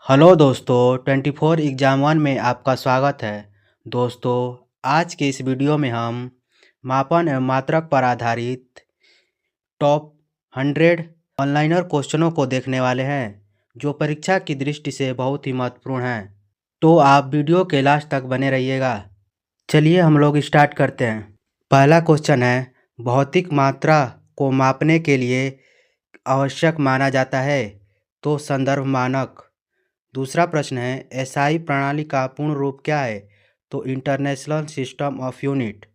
Hello दोस्तों 24 exam one में आपका स्वागत है। दोस्तों आज के इस वीडियो में हम मापन एवं मात्रक पर आधारित टॉप 100 ऑनलाइनर क्वेश्चनों को देखने वाले हैं जो परीक्षा की दृष्टि से बहुत ही महत्वपूर्ण हैं। तो आप वीडियो के लास्ट तक बने रहिएगा। चलिए हम लोग स्टार्ट करते हैं। पहला क्वेश्चन है, भौतिक मात्रा को मापने के लिए आवश्यक माना जाता है तो संदर्भ मानक। दूसरा प्रश्न है, एसआई प्रणाली का पूर्ण रूप क्या है तो इंटरनेशनल सिस्टम ऑफ यूनिट।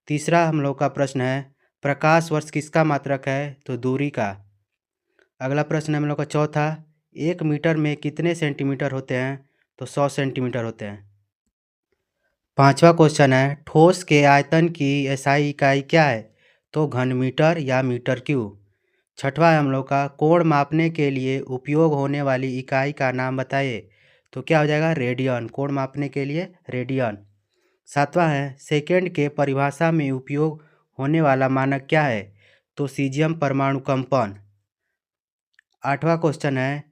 तीसरा हम लोग का प्रश्न है, प्रकाश वर्ष किसका मात्रक है तो दूरी का। अगला प्रश्न है हम लोग का चौथा, 1 मीटर में कितने सेंटीमीटर होते हैं तो 100 सेंटीमीटर होते हैं। पांचवा क्वेश्चन है, ठोस के आयतन की एसआई इकाई क्या है तो घन मीटर या मीटर क्यूब। छठवां है हम लोग का, कोण मापने के लिए उपयोग होने वाली इकाई का नाम बताइए तो क्या हो जाएगा, रेडियन। कोण मापने के लिए रेडियन। सातवां है, सेकेंड के परिभाषा में उपयोग होने वाला मानक क्या है तो सीजियम परमाणु कंपन। आठवां क्वेश्चन है,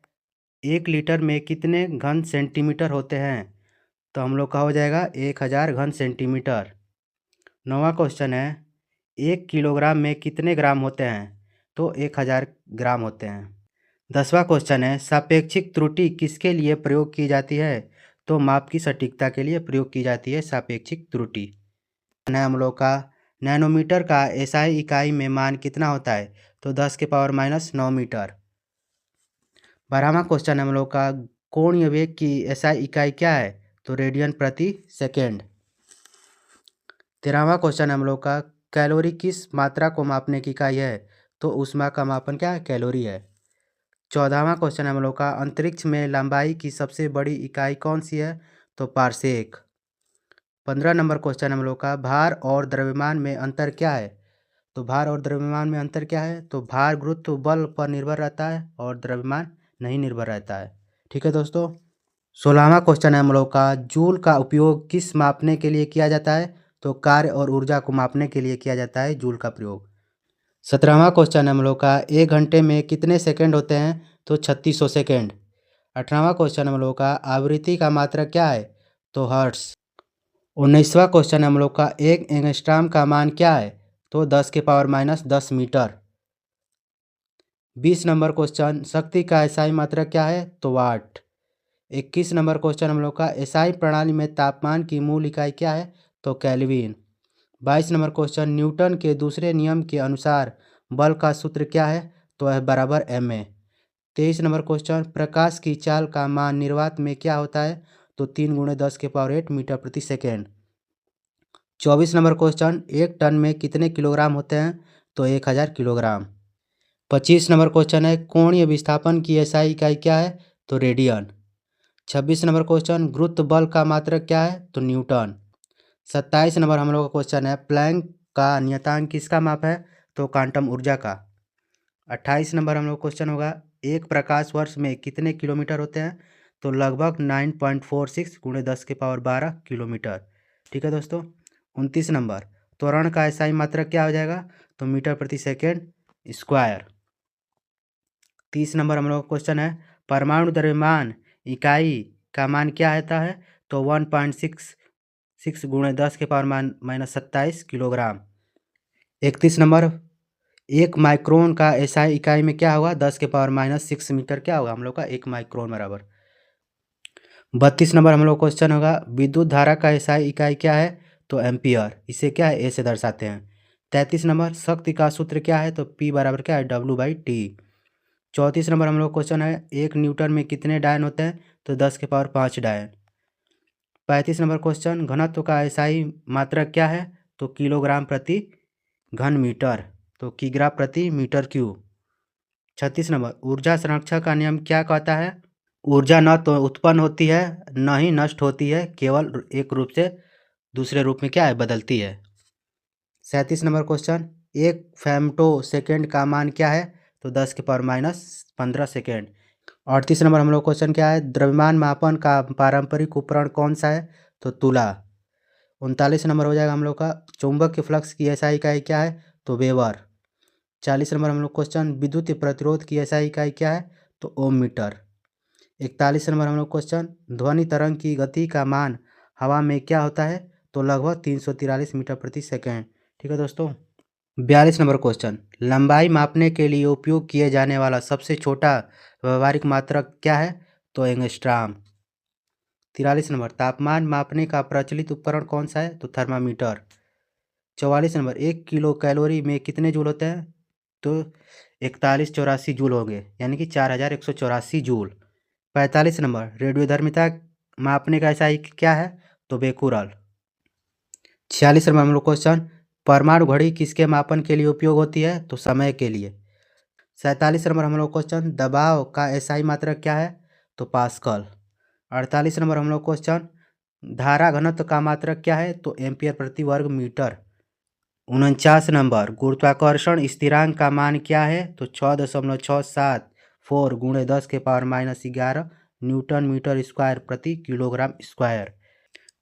1 लीटर में कितने घन सेंटीमीटर होते हैं तो हम लोग का हो जाएगा 1000 घन सेंटीमीटर। नौवां क्वेश्चन है, 1 किलोग्राम में कितने ग्राम होते हैं तो 1000 ग्राम होते हैं। 10वां क्वेश्चन है, सापेक्षिक त्रुटि किसके लिए प्रयोग की जाती है तो माप की सटीकता के लिए प्रयोग की जाती है सापेक्षिक त्रुटि। हम लोग का, नैनोमीटर का एसआई इकाई में मान कितना होता है तो 10⁻⁻9 मीटर। 12वां क्वेश्चन हम लोग का, कोणीय वेग की एसआई इकाई क्या है तो रेडियन प्रति सेकेंड। 13वां क्वेश्चन हम लोग का, कैलोरी किस मात्रा को मापने की इकाई है तो ऊष्मा का मापन क्या है, कैलोरी है। 14वां क्वेश्चन हम लोग का, अंतरिक्ष में लंबाई की सबसे बड़ी इकाई कौन सी है तो पारसेक। 15 नंबर क्वेश्चन हम लोग का, भार और द्रव्यमान में अंतर क्या है तो भार और द्रव्यमान में अंतर क्या है तो भार गुरुत्व बल पर निर्भर रहता है और द्रव्यमान नहीं निर्भर रहता है। ठीक है दोस्तों। 16वां क्वेश्चन है हम लोग का, जूल का उपयोग किस मापने के लिए किया जाता है तो कार्य और ऊर्जा को मापने के लिए किया जाता है जूल का प्रयोग। 17वां क्वेश्चन हम लोग का, 1 घंटे में कितने सेकंड होते हैं तो 3600 सेकंड। 18वां क्वेश्चन हम लोग का, आवृत्ति का मात्रक क्या है तो हर्ट्स। 19वां क्वेश्चन हम लोग का, 1 एंगस्ट्रॉम का मान क्या है तो 10⁻⁻10 मीटर। 20 नंबर क्वेश्चन, शक्ति का एसआई मात्रक क्या है तो वाट। 21 नंबर क्वेश्चन हम लोग का, एसआई प्रणाली में तापमान की मूल इकाई क्या है तो केल्विन। 22 नंबर क्वेश्चन, न्यूटन के दूसरे नियम के अनुसार बल का सूत्र क्या है तो F = ma। 23 नंबर क्वेश्चन, प्रकाश की चाल का मान निर्वात में क्या होता है तो 3 × 10⁸ मीटर प्रति सेकेंड। 24 नंबर क्वेश्चन, 1 टन में कितने किलोग्राम होते हैं तो 1000 किलोग्राम। 25 नंबर क्वेश्चन है, कोणीय विस्थापन की एसआई इकाई क्या है तो रेडियन। 26 नंबर क्वेश्चन, गुरुत्व बल का मात्रक क्या है तो न्यूटन। 27 नंबर हम लोग का क्वेश्चन है, प्लैंक का नियतांक किसका माप है तो क्वांटम ऊर्जा का। 28 नंबर हम लोग क्वेश्चन होगा, एक प्रकाश वर्ष में कितने किलोमीटर होते हैं तो लगभग 9.46 × 10⁻12 किलोमीटर। ठीक है दोस्तों। 29 नंबर, त्वरण का एसआई मात्रक क्या हो जाएगा तो मीटर प्रति सेकेंड स्क्वायर। 30 नंबर हम लोग क्वेश्चन है, परमाणु द्रव्यमान इकाई का मान क्या आता है तो 1.66 × 10⁻⁻27 किलोग्राम। 31 नंबर, 1 माइक्रोन का एसआई इकाई में क्या होगा 10⁻⁻6 मीटर क्या होगा हम लोग का 1 माइक्रोन बराबर। 32 नंबर हम लोग क्वेश्चन होगा, विद्युत धारा का एसआई इकाई क्या है तो एम्पियर, इसे क्या है ए से दर्शाते हैं। 33 नंबर, शक्ति का सूत्र क्या है तो P बराबर क्या है W/T। 34 नंबर हम लोग क्वेश्चन है, 1 न्यूटन में कितने डायन होते हैं तो 10⁵ डायन। 35 नंबर क्वेश्चन, घनत्व का एसआई मात्रक क्या है तो किलोग्राम प्रति घन मीटर तो किग्रा प्रति मीटर क्यूब। 36 नंबर, ऊर्जा संरक्षण का नियम क्या कहता है, ऊर्जा न तो उत्पन्न होती है न ही नष्ट होती है, केवल एक रूप से दूसरे रूप में क्या है बदलती है। 37 नंबर क्वेश्चन, 1 फेम्टो सेकेंड का मान क्या है तो 10⁻⁻15 सेकेंड। 38 नंबर हम लोग क्वेश्चन क्या है, द्रव्यमान मापन का पारंपरिक उपकरण कौन सा है तो तुला। 39 नंबर हो जाएगा हम लोग का, चुंबक के फ्लक्स की एसआई इकाई क्या है तो वेबर। 40 नंबर हम लोग क्वेश्चन, विद्युत प्रतिरोध की एसआई इकाई क्या है तो ओम मीटर। 41 नंबर हम लोग क्वेश्चन, ध्वनि तरंग की गति का मान हवा में क्या होता है? तो लगभग 343 मीटर प्रति सेकेंड। ठीक है दोस्तों। 42 नंबर क्वेश्चन, लंबाई मापने के लिए उपयोग किए जाने वाला सबसे छोटा व्यवहारिक मात्रक क्या है? तो एंगस्ट्राम। 43 नंबर, तापमान मापने का प्रचलित उपकरण कौन सा है? तो थर्मामीटर। 44 नंबर, 1 किलो कैलोरी में कितने जूल होते हैं? तो 4184 जूल होंगे, यानी कि 4184 जूल। 45 नंबर, रेडियोधर्मिता मापने का इकाई क्या है? तो बेकुरल। 46 नंबर हम लोग क्वेश्चन, परमाणु घड़ी किसके मापन के लिए उपयोग होती है? तो समय के लिए। 47 नंबर हम लोग क्वेश्चन, दबाव का एसआई मात्रक क्या है? तो पास्कल। 48 नंबर हम लोग क्वेश्चन, धारा घनत्व का मात्रक क्या है? तो एम्पियर प्रति वर्ग मीटर। 49 नंबर, गुरुत्वाकर्षण स्थिरांक का मान क्या है? तो 6.674 गुणे 10⁻⁻11 न्यूटन मीटर स्क्वायर प्रति किलोग्राम स्क्वायर।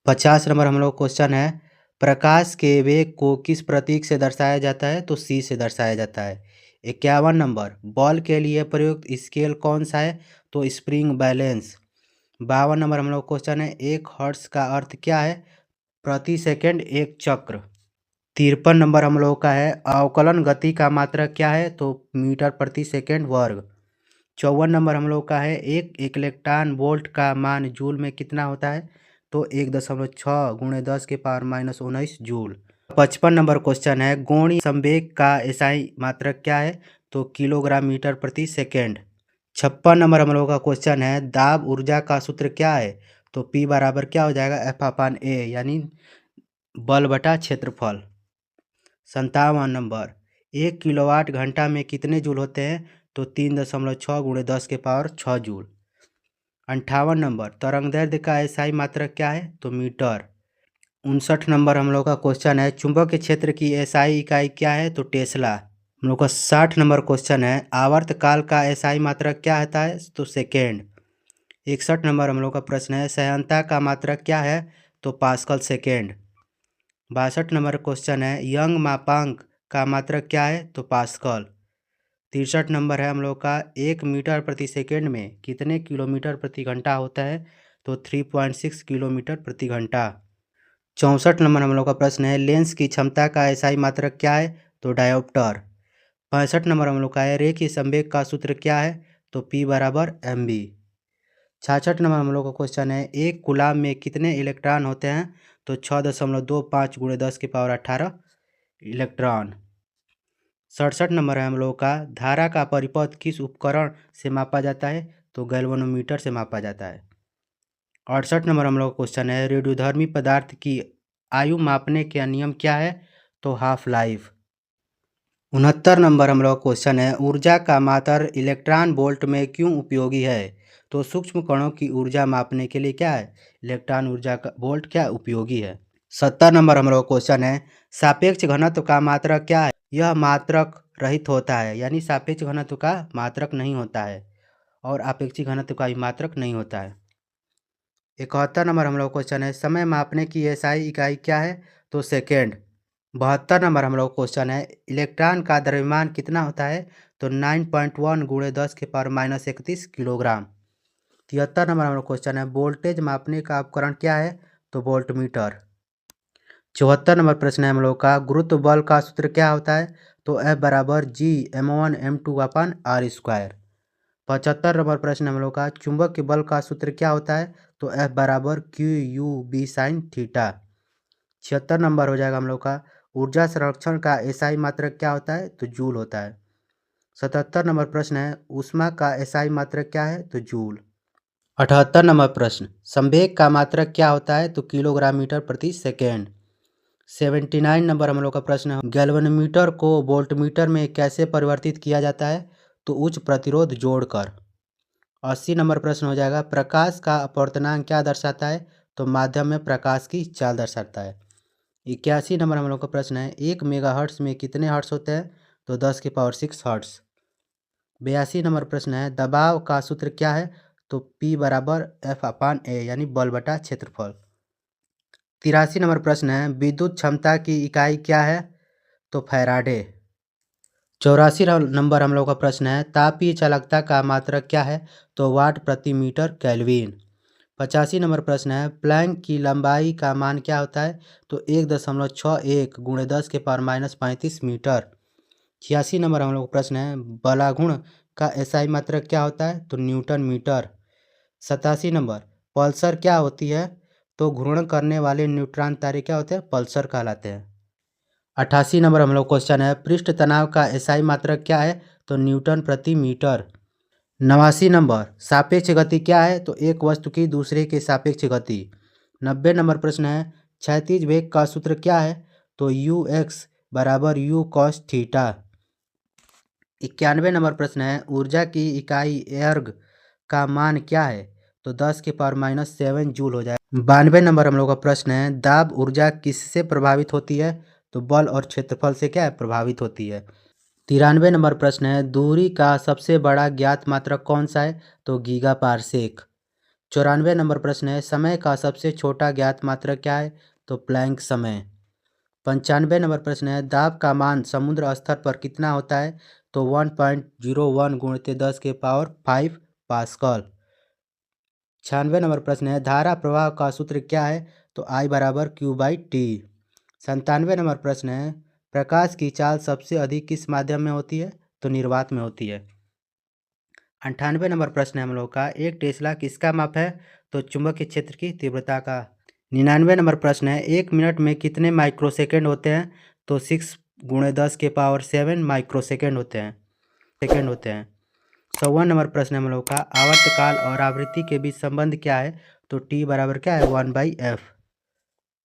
50 नंबर हम लोग क्वेश्चन है, प्रकाश के वेग को किस प्रतीक से दर्शाया जाता है? तो c से दर्शाया जाता है। 51 नंबर, बॉल के लिए प्रयुक्त स्केल कौन सा है? तो स्प्रिंग बैलेंस। 52 नंबर हम लोग क्वेश्चन है, 1 हर्ट्ज का अर्थ क्या है? प्रति सेकंड एक चक्र। 53 नंबर हम लोगों का है, अवकलन गति का मात्रक क्या है? तो मीटर प्रति सेकंड वर्ग। 54 नंबर हम लोग का है, एक इलेक्ट्रॉन वोल्ट का मान जूल में कितना होता है? तो 1.6 गुणे 10⁻⁻19 जूल। 55 नंबर क्वेश्चन है, गोणीय संवेग का एसआई मात्रक क्या है? तो किलोग्राम मीटर प्रति सेकेंड। 56 नंबर हम लोग का क्वेश्चन है, दाब ऊर्जा का सूत्र क्या है? तो P बराबर क्या हो जाएगा? F/A, यानी बल बटा क्षेत्रफल। 57 नंबर, 1 किलोवाट घंटा में कितने जूल होते हैं? तो 3.6 गुणे 10⁻6 जूल। 58 नंबर, तरंगदैर्ध्य का एसआई मात्रक क्या है? तो मीटर। 59 नंबर हम लोग का क्वेश्चन है, चुंबकीय क्षेत्र की एसआई इकाई क्या है? तो टेस्ला। हम लोग का 60 नंबर क्वेश्चन है, आवर्तकाल का एसआई मात्रक क्या होता है? तो सेकेंड। 61 नंबर हम लोग का प्रश्न है, सहायता का मात्रक क्या है? तो पास्कल सेकेंड। 62 नंबर क्वेश्चन है, यंग मापांक का मात्रक क्या है? तो पास्कल। 63 नंबर है हम लोग का, 1 मीटर प्रति सेकेंड में कितने किलोमीटर प्रति घंटा होता है? तो 3.6 किलोमीटर प्रति घंटा। 64 नंबर हम लोग का प्रश्न है, लेंस की क्षमता का एसआई मात्रक क्या है? तो डायोप्टर। 65 नंबर हम लोग का है, रेखीय संवेग का सूत्र क्या है? तो P बराबर mv। 66 नंबर हम लोग का क्वेश्चन है, एक कूलाम में कितने इलेक्ट्रॉन होते हैं? तो 6.25 गुणे 10⁻18 इलेक्ट्रॉन। 67 नंबर है हम लोग का, धारा का परिपथ किस उपकरण से मापा जाता है? तो गैल्वेनोमीटर से मापा जाता है। 68 नंबर हम लोग का क्वेश्चन है, रेडियोधर्मी पदार्थ की आयु मापने का नियम क्या है? तो हाफ लाइफ। 69 नंबर हम लोग का क्वेश्चन है, ऊर्जा का मात्र इलेक्ट्रॉन वोल्ट में क्यों उपयोगी है? तो सूक्ष्म कणों की ऊर्जा मापने के लिए क्या है? इलेक्ट्रॉन ऊर्जा का वोल्ट क्या उपयोगी है। 70 नंबर हम लोग का क्वेश्चन है, सापेक्ष घनत्व का मात्रक क्या है? यह मात्रक रहित होता है, यानी सापेक्ष घनत्व का मात्रक नहीं होता है और आपेक्षिक घनत्व का भी मात्रक नहीं होता है। 71 नंबर हम लोग क्वेश्चन है, समय मापने की एसआई इकाई क्या है? तो सेकेंड। 72 नंबर हम लोग क्वेश्चन है, इलेक्ट्रॉन का द्रव्यमान कितना होता है? तो 9.1 गुणे 10⁻31 किलोग्राम। 73 नंबर हम लोग क्वेश्चन है, वोल्टेज मापने का उपकरण क्या है? तो वोल्टमीटर। 74 नंबर प्रश्न है हम लोग का, गुरुत्व बल का सूत्र क्या होता है? तो F बराबर G m1m2/r²। 75 नंबर प्रश्न हम लोग का, चुंबक के बल का सूत्र क्या होता है? तो F बराबर QUB sin थीटा। 76 नंबर हो जाएगा हम लोग का, ऊर्जा संरक्षण का एसआई मात्रक क्या होता है? तो जूल होता है। 77 नंबर प्रश्न है, ऊष्मा का एसआई मात्रक क्या है? तो जूल। 78 नंबर प्रश्न, संवेग का मात्रक क्या होता है? तो किलोग्राम मीटर प्रति सेकेंड। 79 नंबर हम लोग का प्रश्न है, गैल्वेनोमीटर को वोल्टमीटर में कैसे परिवर्तित किया जाता है? तो उच्च प्रतिरोध जोड़कर। 80 नंबर प्रश्न हो जाएगा, प्रकाश का अपवर्तनांक क्या दर्शाता है? तो माध्यम में प्रकाश की चाल दर्शाता है। 81 नंबर हम लोग का प्रश्न है, 1 मेगाहर्ट्ज में कितने हर्ट्ज होते हैं? तो 10⁻6 हर्ट्ज। 82 नंबर प्रश्न है, दबाव का सूत्र क्या है? तो P बराबर F/A, यानी बल बटा क्षेत्रफल। 83 नंबर प्रश्न है, विद्युत क्षमता की इकाई क्या है? तो फैराडे। 84 नंबर हम लोग का प्रश्न है, तापीय चालकता का मात्रक क्या है? तो वाट प्रति मीटर केल्विन। 85 नंबर प्रश्न है, प्लैंक की लंबाई का मान क्या होता है? तो 1.61 गुणे 10⁻⁻35 मीटर। 86 नंबर हम लोग का प्रश्न है, बलागुण का एसआई मात्रक क्या होता है? तो न्यूटन मीटर। 87 नंबर, पल्सर क्या होती है? तो घूर्णन करने वाले न्यूट्रॉन तारे क्या होते हैं? पल्सर कहलाते हैं। 88 नंबर हम लोग क्वेश्चन है, पृष्ठ तनाव का एसआई मात्रक क्या है? तो न्यूटन प्रति मीटर। 89 नंबर, सापेक्ष गति क्या है? तो एक वस्तु की दूसरे के सापेक्ष गति। 90 नंबर प्रश्न है, क्षैतिज वेग का सूत्र क्या है? तो यू एक्स बराबर यू कॉस थीटा। 91 नंबर प्रश्न है, ऊर्जा की इकाई एर्ग का मान क्या है? तो 10⁻⁻7 जूल हो जाए। 92 नंबर हम लोग का प्रश्न है, दाब ऊर्जा किससे प्रभावित होती है? तो बल और क्षेत्रफल से क्या है? प्रभावित होती है। 93 नंबर प्रश्न है, दूरी का सबसे बड़ा ज्ञात मात्रक कौन सा है? तो गीगा पारसेक। 94 नंबर प्रश्न है, समय का सबसे छोटा ज्ञात मात्रक क्या है? तो प्लैंक समय। 95 नंबर प्रश्न है, दाब का मान समुद्र स्तर पर कितना होता है? तो 1.01 गुणित 10⁵ पास्कल। 96 नंबर प्रश्न है, धारा प्रवाह का सूत्र क्या है? तो I बराबर Q/T। 97 नंबर प्रश्न है, प्रकाश की चाल सबसे अधिक किस माध्यम में होती है? तो निर्वात में होती है। 98 नंबर प्रश्न है हम लोग का, एक टेस्ला किसका माप है? तो चुंबकीय क्षेत्र की तीव्रता का। 99 नंबर प्रश्न है, 1 मिनट में कितने माइक्रोसेकंड होते हैं? तो 6 गुणे 10⁻7 माइक्रोसेकंड होते हैं। 100वां नंबर प्रश्न है हम लोग का, आवर्तकाल और आवृत्ति के बीच संबंध क्या है? तो T बराबर क्या है? 1/f।